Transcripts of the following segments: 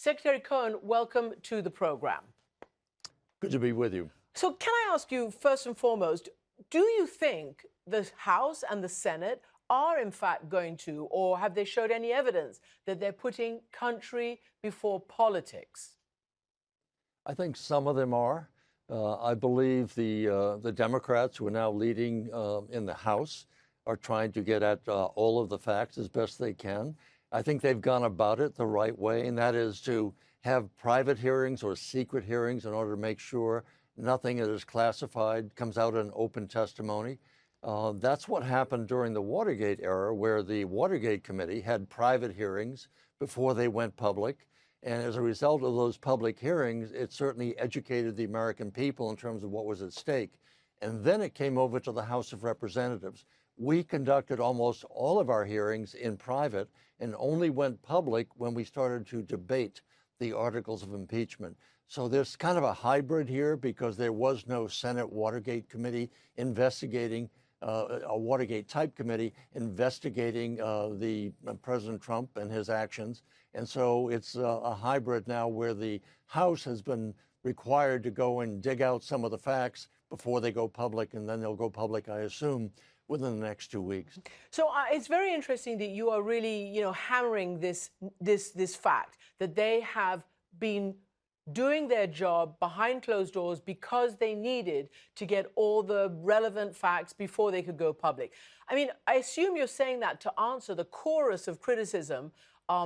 Secretary Cohen, welcome to the program. Good to be with you. So can I ask you, first and foremost, do you think the House and the Senate are in fact going to, or have they showed any evidence that they're putting country before politics? I think some of them are. I believe the Democrats, who are now leading in the House, are trying to get at all of the facts as best they can. I think they've gone about it the right way, and that is to have private hearings or secret hearings in order to make sure nothing that is classified comes out in open testimony. That's what happened during the Watergate era, where the Watergate Committee had private hearings before they went public. And as a result of those public hearings, it certainly educated the American people in terms of what was at stake. And then it came over to the House of Representatives. We conducted almost all of our hearings in private and only went public when we started to debate the articles of impeachment. So there's kind of a hybrid here because there was no Senate Watergate Committee investigating, a Watergate type committee investigating the President Trump and his actions. And so it's a hybrid now where the House has been required to go and dig out some of the facts before they go public, and then they'll go public, I assume, within the next 2 weeks. So it's very interesting that you are really, hammering this fact that they have been doing their job behind closed doors because they needed to get all the relevant facts before they could go public. I mean, I assume you're saying that to answer the chorus of criticism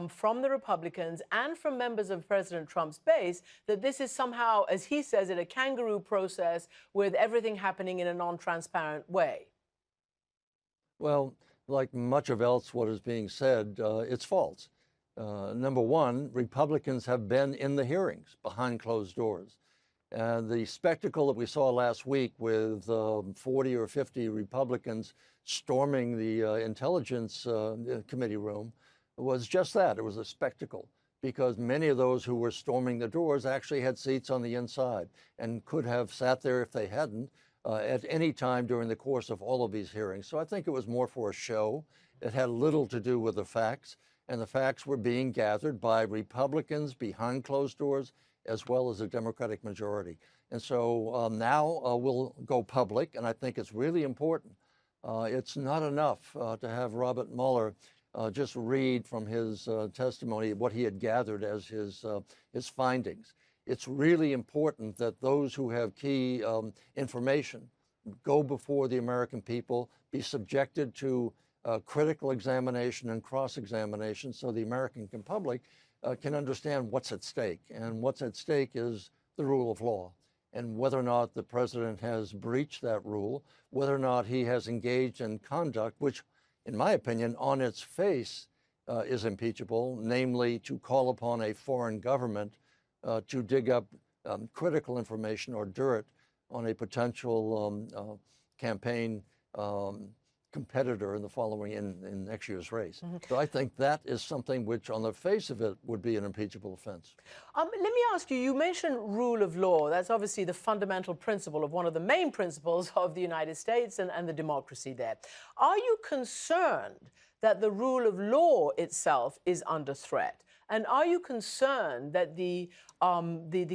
from the Republicans and from members of President Trump's base, that this is somehow, as he says it, a kangaroo process with everything happening in a non-transparent way. Well, like much of else what is being said, it's false. Number one, Republicans have been in the hearings behind closed doors. The spectacle that we saw last week with 40 or 50 Republicans storming the Intelligence Committee room was just that. It was a spectacle because many of those who were storming the doors actually had seats on the inside and could have sat there if they hadn't at any time during the course of all of these hearings. So I think it was more for a show. It had little to do with the facts, and the facts were being gathered by Republicans behind closed doors as well as the Democratic majority. And so now we'll go public, and I think it's really important. It's not enough to have Robert Mueller just read from his testimony what he had gathered as his findings. It's really important that those who have key information go before the American people, be subjected to critical examination and cross-examination so the American public can understand what's at stake. And what's at stake is the rule of law, and whether or not the president has breached that rule, whether or not he has engaged in conduct, which, in my opinion, on its face is impeachable, namely to call upon a foreign government to dig up critical information or dirt on a potential campaign competitor in the following in next year's race. Mm-hmm. So I think that is something which, on the face of it, would be an impeachable offense. Let me ask you, you mentioned rule of law. That's obviously the fundamental principle of one of the main principles of the United States and the democracy there. Are you concerned that the rule of law itself is under threat? And are you concerned that the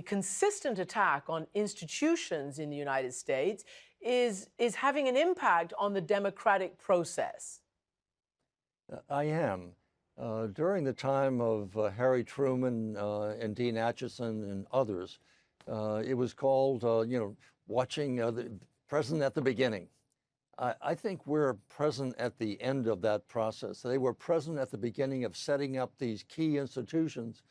consistent attack on institutions in the United States is having an impact on the democratic process? I am. During the time of Harry Truman and Dean Acheson and others, it was called, watching the president at the beginning. I think we're present at the end of that process. They were present at the beginning of setting up these key institutions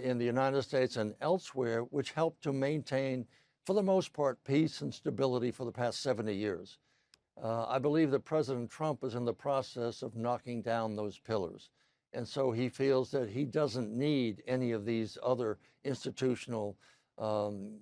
in the United States and elsewhere, which helped to maintain, for the most part, peace and stability for the past 70 years. I believe that President Trump is in the process of knocking down those pillars. And so he feels that he doesn't need any of these other institutional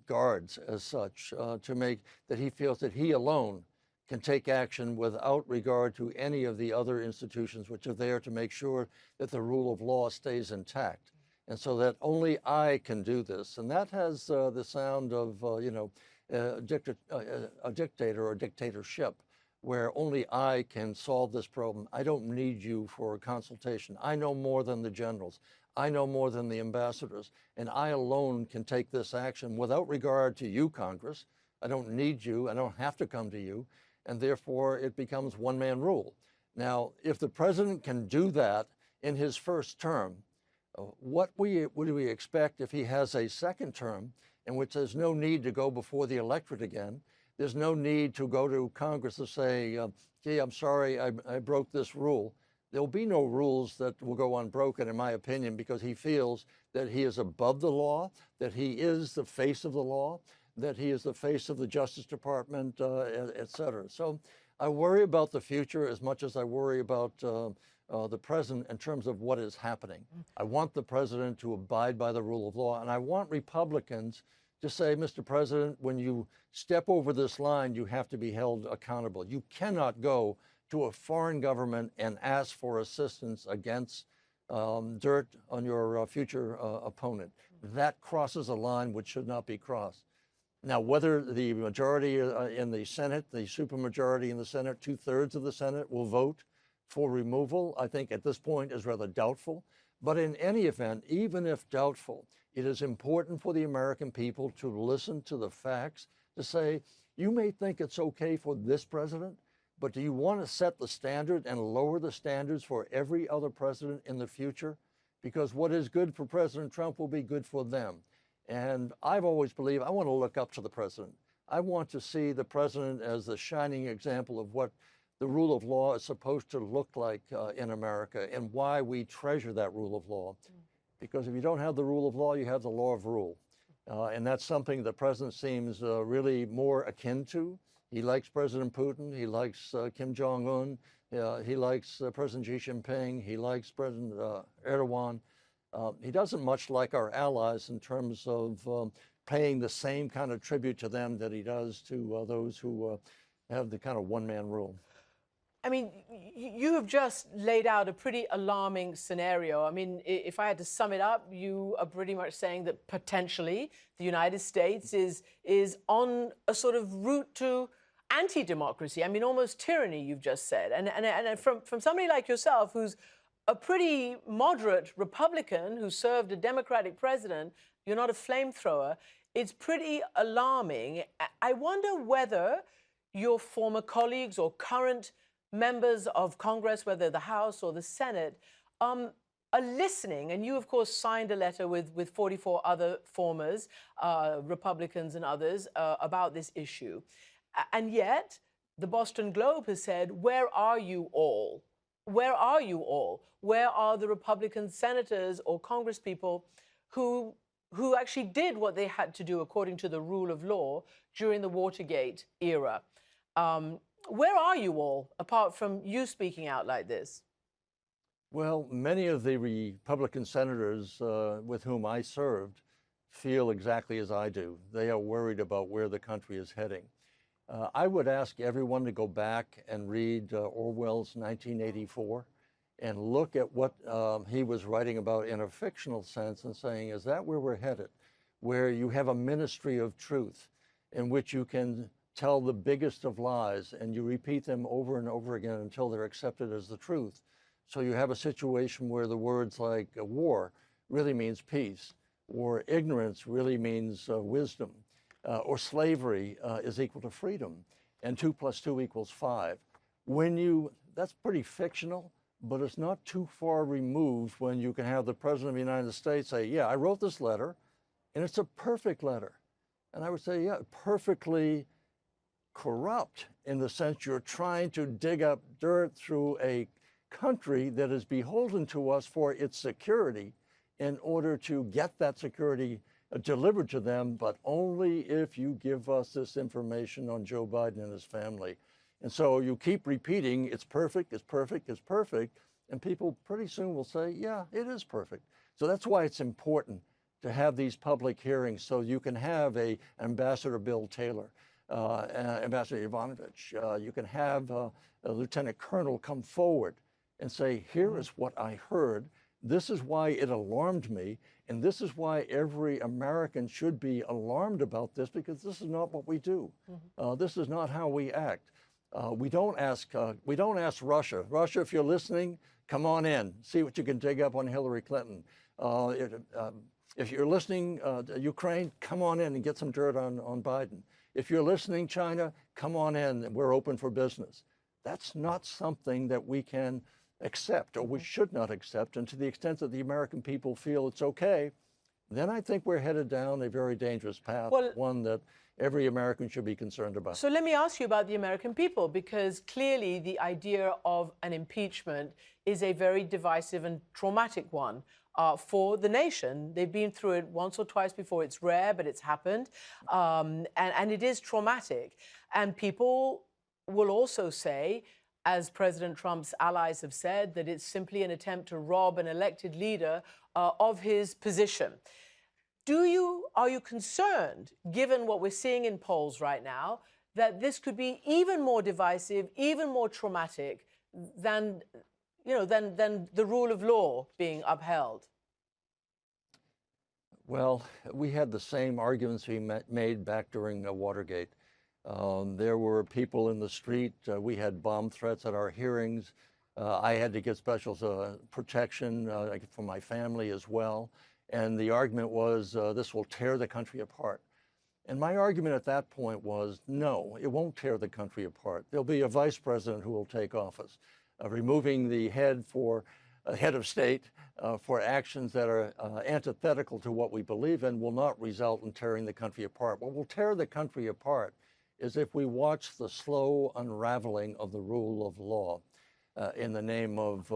guards as such to make that he feels that he alone can take action without regard to any of the other institutions which are there to make sure that the rule of law stays intact. And so that only I can do this. And that has the sound of, a dictator or dictatorship, where only I can solve this problem. I don't need you for a consultation. I know more than the generals. I know more than the ambassadors, and I alone can take this action without regard to you, Congress. I don't need you. I don't have to come to you. And therefore, it becomes one-man rule. Now, if the president can do that in his first term, what would we expect if he has a second term in which there's no need to go before the electorate again? There's no need to go to Congress to say, gee, I'm sorry, I broke this rule. There'll be no rules that will go unbroken, in my opinion, because he feels that he is above the law, that he is the face of the law, that he is the face of the Justice Department, et cetera. So I worry about the future as much as I worry about the present in terms of what is happening. I want the president to abide by the rule of law, and I want Republicans to say, Mr. President, when you step over this line, you have to be held accountable. You cannot go to a foreign government and ask for assistance against dirt on your future opponent. That crosses a line which should not be crossed. Now, whether the majority in the Senate, the supermajority in the Senate, 2/3 of the Senate will vote for removal, I think at this point is rather doubtful. But in any event, even if doubtful, it is important for the American people to listen to the facts, to say, you may think it's okay for this president, but do you want to set the standard and lower the standards for every other president in the future? Because what is good for President Trump will be good for them. And I've always believed I want to look up to the president. I want to see the president as the shining example of what the rule of law is supposed to look like in America and why we treasure that rule of law. Because if you don't have the rule of law, you have the law of rule. And that's something the president seems really more akin to. He likes President Putin. He likes Kim Jong-un. He likes President Xi Jinping. He likes President Erdogan. He doesn't much like our allies in terms of paying the same kind of tribute to them that he does to those who have the kind of one-man rule. I mean, you have just laid out a pretty alarming scenario. I mean, if I had to sum it up, you are pretty much saying that potentially the United States is on a sort of route to anti-democracy. I mean, almost tyranny, you've just said. And from somebody like yourself, who's a pretty moderate Republican who served a Democratic president, you're not a flamethrower, it's pretty alarming. I wonder whether your former colleagues or current members of Congress, whether the House or the Senate, are listening. And you, of course, signed a letter with 44 other formers, Republicans and others, about this issue. And yet, the Boston Globe has said, where are you all? Where are you all? Where are the Republican senators or congresspeople who actually did what they had to do according to the rule of law during the Watergate era? Where are you all, apart from you speaking out like this? Well, many of the Republican senators with whom I served feel exactly as I do. They are worried about where the country is heading. I would ask everyone to go back and read Orwell's 1984 and look at what he was writing about in a fictional sense and saying, is that where we're headed? Where you have a ministry of truth in which you can tell the biggest of lies and you repeat them over and over again until they're accepted as the truth. So you have a situation where the words like war really means peace, or ignorance really means wisdom, or slavery is equal to freedom, and 2 + 2 = 5. That's pretty fictional, but it's not too far removed when you can have the President of the United States say, yeah, I wrote this letter, and it's a perfect letter. And I would say, yeah, perfectly corrupt in the sense you're trying to dig up dirt through a country that is beholden to us for its security in order to get that security delivered to them, but only if you give us this information on Joe Biden and his family. And so you keep repeating, it's perfect, it's perfect, it's perfect, and people pretty soon will say, yeah, it is perfect. So that's why it's important to have these public hearings so you can have Ambassador Bill Taylor, Ambassador Yovanovitch, you can have a Lieutenant Colonel come forward and say, here is what I heard. This is why it alarmed me. And this is why every American should be alarmed about this, because this is not what we do. This is not how we act. We don't ask Russia, if you're listening, come on in, see what you can dig up on Hillary Clinton. If you're listening, Ukraine, come on in and get some dirt on Biden. If you're listening, China, come on in, we're open for business. That's not something that we can accept, or we should not accept. And to the extent that the American people feel it's okay, then I think we're headed down a very dangerous path, one that every American should be concerned about. So let me ask you about the American people, because clearly the idea of an impeachment is a very divisive and traumatic one for the nation. They've been through it once or twice before. It's rare, but it's happened. And it is traumatic. And people will also say, as President Trump's allies have said, that it's simply an attempt to rob an elected leader of his position. Are you concerned, given what we're seeing in polls right now, that this could be even more divisive, even more traumatic than the rule of law being upheld? Well, we had the same arguments we made back during Watergate. There were people in the street. We had bomb threats at our hearings. I had to get special protection for my family as well. And the argument was, this will tear the country apart. And my argument at that point was, no, it won't tear the country apart. There'll be a vice president who will take office, removing the head of state for actions that are antithetical to what we believe in will not result in tearing the country apart. What will tear the country apart is if we watch the slow unraveling of the rule of law in the name of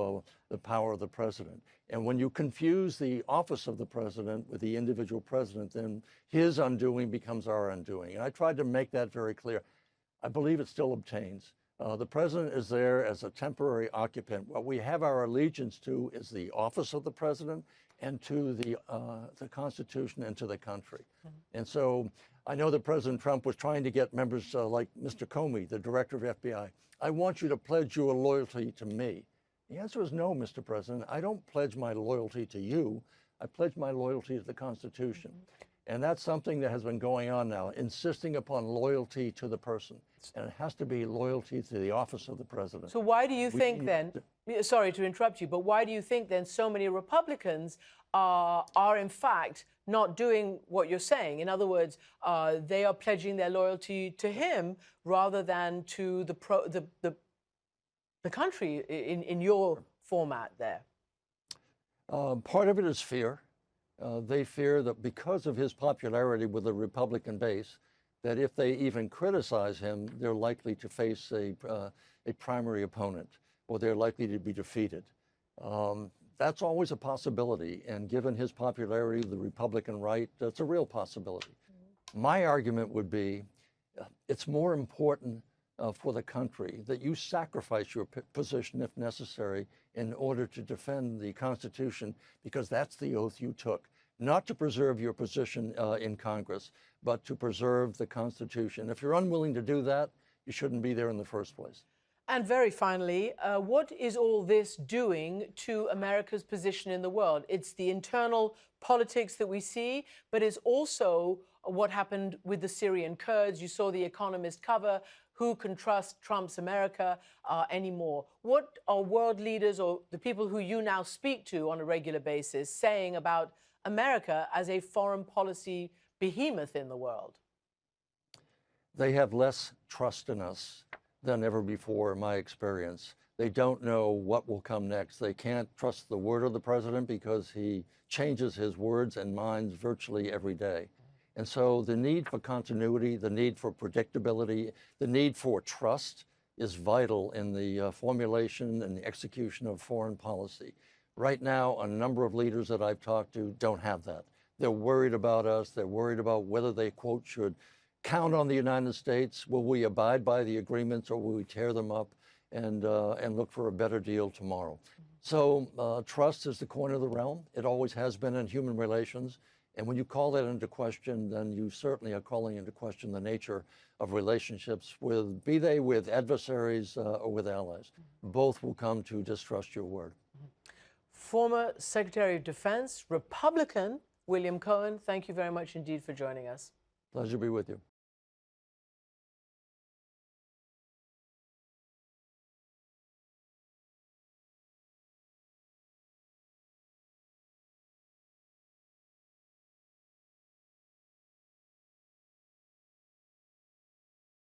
the power of the president. And when you confuse the office of the president with the individual president, then his undoing becomes our undoing. And I tried to make that very clear. I believe it still obtains. The president is there as a temporary occupant. What we have our allegiance to is the office of the president and to the Constitution and to the country. And so I know that President Trump was trying to get members like Mr. Comey, the director of FBI. I want you to pledge your loyalty to me. The answer is no, Mr. President. I don't pledge my loyalty to you. I pledge my loyalty to the Constitution. And that's something that has been going on now, insisting upon loyalty to the person. And it has to be loyalty to the office of the president. So why do you think then, sorry to interrupt you, but why do you think then so many Republicans are in fact not doing what you're saying? In other words, they are pledging their loyalty to him rather than to the country in your format there? Part of it is fear. They fear that because of his popularity with the Republican base, that if they even criticize him, they're likely to face a primary opponent, or they're likely to be defeated. That's always a possibility, and given his popularity with the Republican right, that's a real possibility. My argument would be, it's more important for the country that you sacrifice your position if necessary in order to defend the Constitution, because that's the oath you took, not to preserve your position in Congress, but to preserve the Constitution. If you're unwilling to do that, you shouldn't be there in the first place. And very finally, what is all this doing to America's position in the world? It's the internal politics that we see, but it's also what happened with the Syrian Kurds. You saw the Economist cover. Who can trust Trump's America anymore? What are world leaders or the people who you now speak to on a regular basis saying about America as a foreign policy behemoth in the world? They have less trust in us than ever before, in my experience. They don't know what will come next. They can't trust the word of the president because he changes his words and minds virtually every day. And so the need for continuity, the need for predictability, the need for trust is vital in the formulation and the execution of foreign policy. Right now, a number of leaders that I've talked to don't have that. They're worried about us. They're worried about whether they, quote, should count on the United States. Will we abide by the agreements, or will we tear them up and look for a better deal tomorrow? So trust is the coin of the realm. It always has been in human relations. And when you call that into question, then you certainly are calling into question the nature of relationships with, be they with adversaries or with allies. Both will come to distrust your word. Former Secretary of Defense, Republican William Cohen, thank you very much indeed for joining us. Pleasure to be with you.